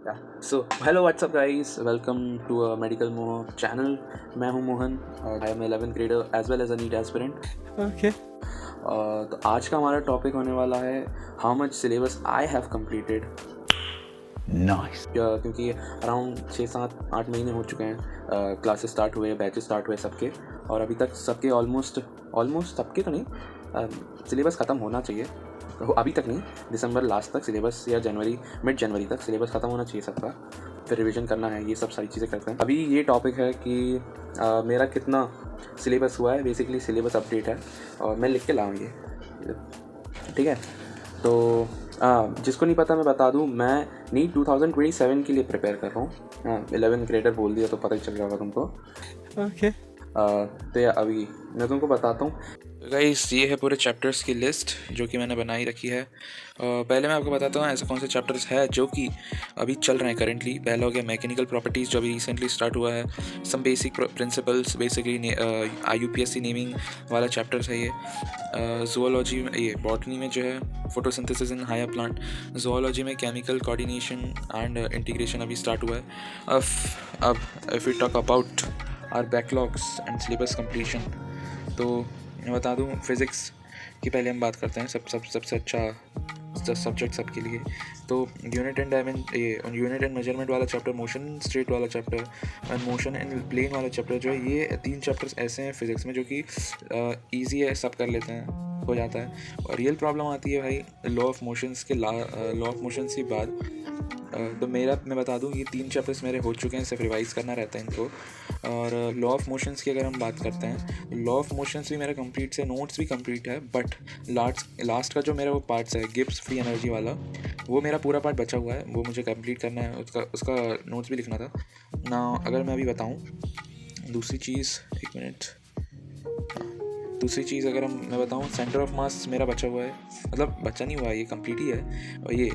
Yeah. So, hello, what's up, guys? Welcome to a Medical Moho channel. मैं हूँ मोहन और I am 11th grader as well as a NEET aspirant. Okay. तो आज का हमारा topic होने वाला है how much syllabus I have completed. Nice. क्योंकि अराउंड 6-7-8 महीने हो चुके हैं क्लासेस स्टार्ट हुए, बैचेस स्टार्ट हुए सबके, और अभी तक सबके ऑलमोस्ट सबके तो नहीं, सिलेबस ख़त्म होना चाहिए. तो अभी तक नहीं, दिसंबर लास्ट तक सिलेबस या मिड जनवरी तक सिलेबस ख़त्म होना चाहिए सबका. फिर रिवीजन करना है, ये सब सारी चीज़ें करते हैं. अभी ये टॉपिक है कि मेरा कितना सिलेबस हुआ है. बेसिकली सिलेबस अपडेट है और मैं लिख के लाऊँ ये, ठीक है. तो जिसको नहीं पता मैं बता दूँ, मैं नीट 2027 के लिए प्रिपेयर कर रहा हूँ. हाँ, 11 ग्रेडर बोल दिया तो पता ही चल रहा होगा तुमको. Okay. तो अभी मैं तुमको बताता हूँ. गाइस, ये है पूरे चैप्टर्स की लिस्ट जो कि मैंने बनाई रखी है. पहले मैं आपको बताता हूँ ऐसे कौन से चैप्टर्स है जो कि अभी चल रहे हैं करेंटली. पहला हो गया मैकेनिकल प्रॉपर्टीज़ जो अभी रिसेंटली स्टार्ट हुआ है. Some basic principles, basically IUPSC naming वाला चैप्टर्स है ये. ज़ूलॉजी में, ये बॉटनी में जो है photosynthesis in higher plant. Zoology में केमिकल कोऑर्डिनेशन एंड इंटीग्रेशन अभी स्टार्ट हुआ है. अब if we talk about our backlogs and syllabus completion, तो मैं बता दूं फिज़िक्स की पहले हम बात करते हैं. सबसे अच्छा सब्जेक्ट सबके लिए. तो यूनिट एंड मेजरमेंट वाला चैप्टर, मोशन स्टेट वाला chapter and motion and plane वाला चैप्टर जो है, ये 3 चैप्टर्स ऐसे हैं फिज़िक्स में जो कि ईजी है, सब कर लेते हैं, हो जाता है. और रियल प्रॉब्लम आती है भाई लॉ ऑफ मोशंस के बाद. तो मैं बता दूं, ये 3 चैप्टर्स मेरे हो चुके हैं, सिर्फ रिवाइज़ करना रहता है इनको. और लॉ ऑफ मोशंस की अगर हम बात करते हैं, लॉ ऑफ मोशंस भी मेरा कंप्लीट से, नोट्स भी कंप्लीट है, बट लास्ट का जो मेरा वो पार्ट्स है गिब्स फ्री एनर्जी वाला, वो मेरा पूरा पार्ट बचा हुआ है, वो मुझे कंप्लीट करना है. उसका नोट्स भी लिखना था ना. अगर मैं अभी बताऊँ दूसरी चीज़, एक मिनट. दूसरी चीज़ अगर मैं बताऊँ, सेंटर ऑफ मास मेरा बचा हुआ है, मतलब बचा नहीं हुआ है, ये कंप्लीट ही है. और ये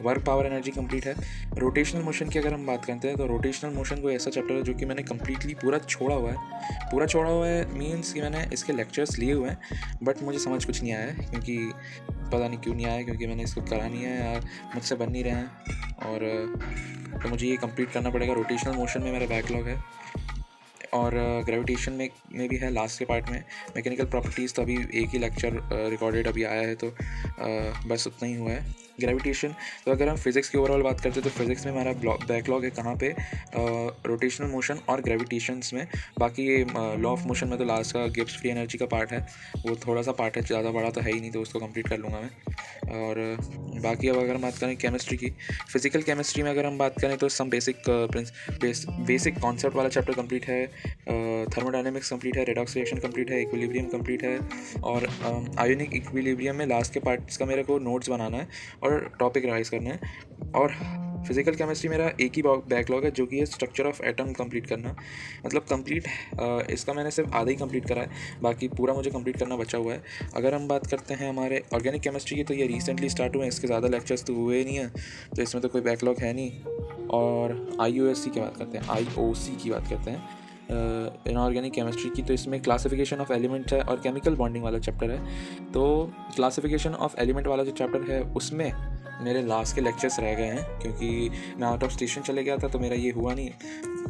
वर्क पावर एनर्जी कंप्लीट है. रोटेशनल मोशन की अगर हम बात करते हैं, तो रोटेशनल मोशन कोई ऐसा चैप्टर है जो कि मैंने कंप्लीटली पूरा छोड़ा हुआ है. मीन्स कि मैंने इसके लेक्चर्स लिए हुए हैं, बट मुझे समझ कुछ नहीं आया है, क्योंकि पता नहीं क्यों नहीं आया, क्योंकि मैंने इसको करा नहीं है या मुझसे बन नहीं रहे हैं. और तो मुझे ये कंप्लीट करना पड़ेगा. रोटेशनल मोशन में मेरा बैकलॉग है, और ग्रेविटेशन में भी है लास्ट के पार्ट में. मैकेनिकल प्रॉपर्टीज़ तो अभी एक ही लेक्चर रिकॉर्डेड अभी आया है, तो बस उतना ही हुआ है. ग्रेविटेशन, तो अगर हम फिज़िक्स की ओवरऑल बात करते हैं, तो फिज़िक्स में हमारा बैकलॉग है कहाँ पे, रोटेशनल मोशन और ग्रेविटेशंस में. बाकी ये लॉ ऑफ मोशन में तो लास्ट का गिब्स फ्री एनर्जी का पार्ट है, वो थोड़ा सा पार्ट है, ज़्यादा बड़ा तो है ही नहीं, तो उसको कंप्लीट कर लूँगा मैं. और बाकी अब अगर हम बात करें केमिस्ट्री की, फिजिकल केमिस्ट्री में अगर हम बात करें, तो सम बेसिक कॉन्सेप्ट वाला चैप्टर कंप्लीट है. थर्मोडायनेमिक्स कंप्लीट है, रेडॉक्स रिएक्शन कंप्लीट है, इक्विलिब्रियम कंप्लीट है, और आयोनिक इक्विलिब्रियम में लास्ट के पार्ट्स का मेरे को नोट्स बनाना है और टॉपिक रिवाइज करना है. और फिजिकल केमिस्ट्री मेरा एक ही बैकलॉग है, जो कि है स्ट्रक्चर ऑफ एटम कंप्लीट करना. मतलब कंप्लीट इसका मैंने सिर्फ आधा ही कंप्लीट करा है, बाकी पूरा मुझे कंप्लीट करना बचा हुआ है. अगर हम बात करते हैं हमारे ऑर्गेनिक केमिस्ट्री की, तो ये रिसेंटली स्टार्ट हुए हैं, इसके ज़्यादा लेक्चर्स तो हुए नहीं हैं, तो इसमें तो कोई बैकलॉग है नहीं. और IOC की बात करते हैं, IOC की बात करते हैं, इनऑर्गेनिक केमिस्ट्री की, तो इसमें क्लासिफिकेशन ऑफ एलिमेंट्स है और केमिकल बॉन्डिंग वाला चैप्टर है. तो क्लासिफिकेशन ऑफ एलिमेंट वाला जो चैप्टर है, उसमें मेरे लास्ट के लेक्चर्स रह गए हैं, क्योंकि मैं आउट ऑफ स्टेशन चले गया था, तो मेरा ये हुआ नहीं,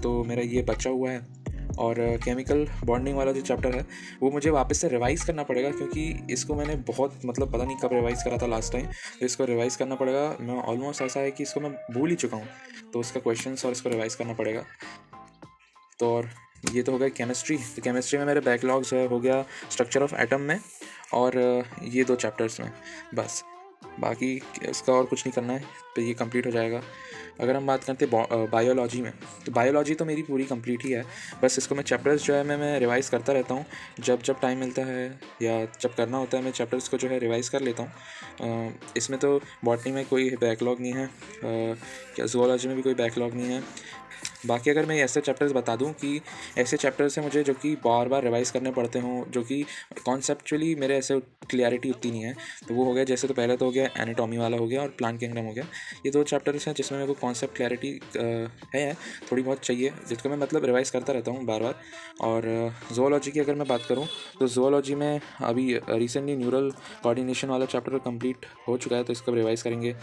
तो मेरा ये बचा हुआ है. और केमिकल बॉन्डिंग वाला जो चैप्टर है, वो मुझे वापस से रिवाइज़ करना पड़ेगा, क्योंकि इसको मैंने बहुत, मतलब पता नहीं कब रिवाइज़ करा था लास्ट टाइम, तो इसको रिवाइज़ करना पड़ेगा. मैं ऑलमोस्ट ऐसा है कि इसको मैं भूल ही चुका हूँ, तो उसका क्वेश्चंस और इसको रिवाइज़ करना पड़ेगा. तो और ये तो हो गया केमिस्ट्री. तो केमिस्ट्री में मेरे बैकलॉग्स हो गया स्ट्रक्चर ऑफ एटम में, और ये 2 चैप्टर्स में बस. बाकी इसका और कुछ नहीं करना है, तो ये कंप्लीट हो जाएगा. अगर हम बात करते हैं बायोलॉजी में, तो बायोलॉजी तो मेरी पूरी कंप्लीट ही है. बस इसको मैं चैप्टर्स जो है मैं रिवाइज़ करता रहता हूँ. जब टाइम मिलता है या जब करना होता है, मैं चैप्टर्स को जो है रिवाइज़ कर लेता हूँ. इसमें तो बॉटनी में कोई बैकलॉग नहीं है, ज़ूलॉजी में भी कोई बैकलॉग नहीं है. बाकी अगर मैं ऐसे चैप्टर्स बता दूं कि ऐसे चैप्टर्स हैं मुझे जो कि बार बार रिवाइज़ करने पड़ते हों, जो कि कॉन्सेप्चुअली मेरे ऐसे क्लियरिटी उतनी नहीं है, तो वो हो गया। जैसे तो पहले तो हो गया एनाटॉमी वाला हो गया और प्लांट किंगडम हो गया। ये 2 चैप्टर्स हैं जिसमें मेरे को कॉन्सेप्ट क्लैरिटी है थोड़ी बहुत चाहिए, जिसको मैं मतलब रिवाइज़ करता रहता हूँ बार बार। और ज़ूलॉजी की अगर मैं बात करूँ तो ज़ूलॉजी में अभी रिसेंटली न्यूरल कोऑर्डिनेशन वाला चैप्टर कंप्लीट हो चुका है, तो इसको रिवाइज़ करेंगे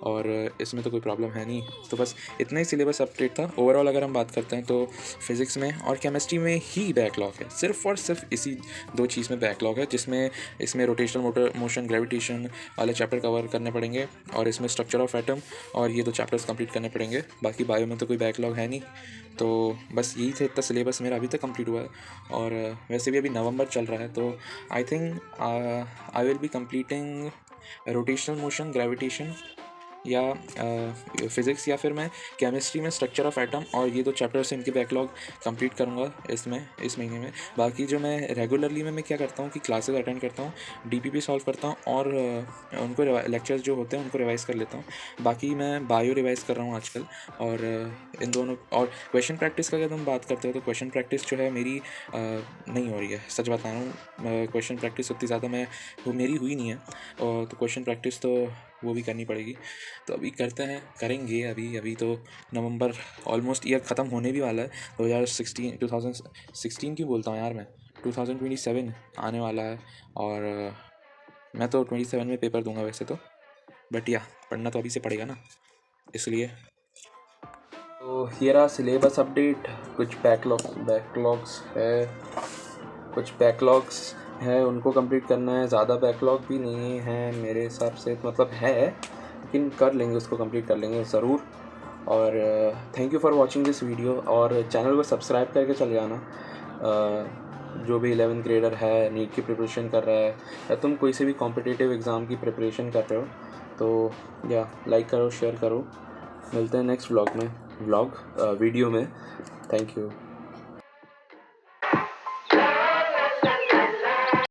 और इसमें तो कोई प्रॉब्लम है नहीं। तो बस इतना ही सिलेबस अपडेट था। ओवरऑल अगर हम बात करते हैं तो फिज़िक्स में और केमिस्ट्री में ही बैकलॉग है, सिर्फ और सिर्फ इसी 2 चीज़ में बैकलॉग है, जिसमें इसमें रोटेशनल मोशन ग्रेविटेशन वाले चैप्टर कवर करने पड़ेंगे और इसमें स्ट्रक्चर ऑफ एटम और ये 2 चैप्टर्स कंप्लीट करने पड़ेंगे। बाकी बायो में तो कोई बैकलॉग है नहीं। तो बस यही था, इतना सिलेबस मेरा अभी तक कंप्लीट हुआ है। और वैसे भी अभी नवंबर चल रहा है, तो I think I will be completing rotational motion gravitation या फिज़िक्स, या फिर मैं केमिस्ट्री में स्ट्रक्चर ऑफ एटम और ये 2 चैप्टर्स इनके बैकलॉग कंप्लीट करूँगा इस महीने में। बाकी जो मैं रेगुलरली मैं क्या करता हूँ कि क्लासेस अटेंड करता हूँ, डीपीपी सॉल्व करता हूँ और उनको लेक्चर्स जो होते हैं उनको रिवाइज़ कर लेता हूँ। बाकी मैं बायो रिवाइज़ कर रहा हूँ आजकल। और इन दोनों और क्वेश्चन प्रैक्टिस का अगर हम बात करते हो तो क्वेश्चन प्रैक्टिस जो है मेरी नहीं हो रही है, सच बता रहा हूँ। क्वेश्चन प्रैक्टिस उतनी ज़्यादा वो मेरी हुई नहीं है, और तो क्वेश्चन प्रैक्टिस तो वो भी करनी पड़ेगी। तो अभी करेंगे। अभी तो नवंबर ऑलमोस्ट ईयर ख़त्म होने भी वाला है। 2016 क्यों बोलता हूँ यार मैं, 2027 आने वाला है। और मैं तो 27 में पेपर दूंगा वैसे तो, बट या पढ़ना तो अभी से पड़ेगा ना, इसलिए। तो ये रहा सिलेबस अपडेट। कुछ बैकलॉग्स है उनको कंप्लीट करना है। ज़्यादा बैकलॉग भी नहीं है मेरे हिसाब से, मतलब है, लेकिन कर लेंगे, उसको कंप्लीट कर लेंगे ज़रूर। और thank you for watching this video, और चैनल को सब्सक्राइब करके चले जाना। जो भी 11th ग्रेडर है, नीट की प्रिपरेशन कर रहा है, या तुम कोई से भी कॉम्पिटिटिव एग्ज़ाम की प्रिपरेशन कर रहे हो, तो या लाइक करो, शेयर करो। मिलते हैं नेक्स्ट वीडियो में। Thank you.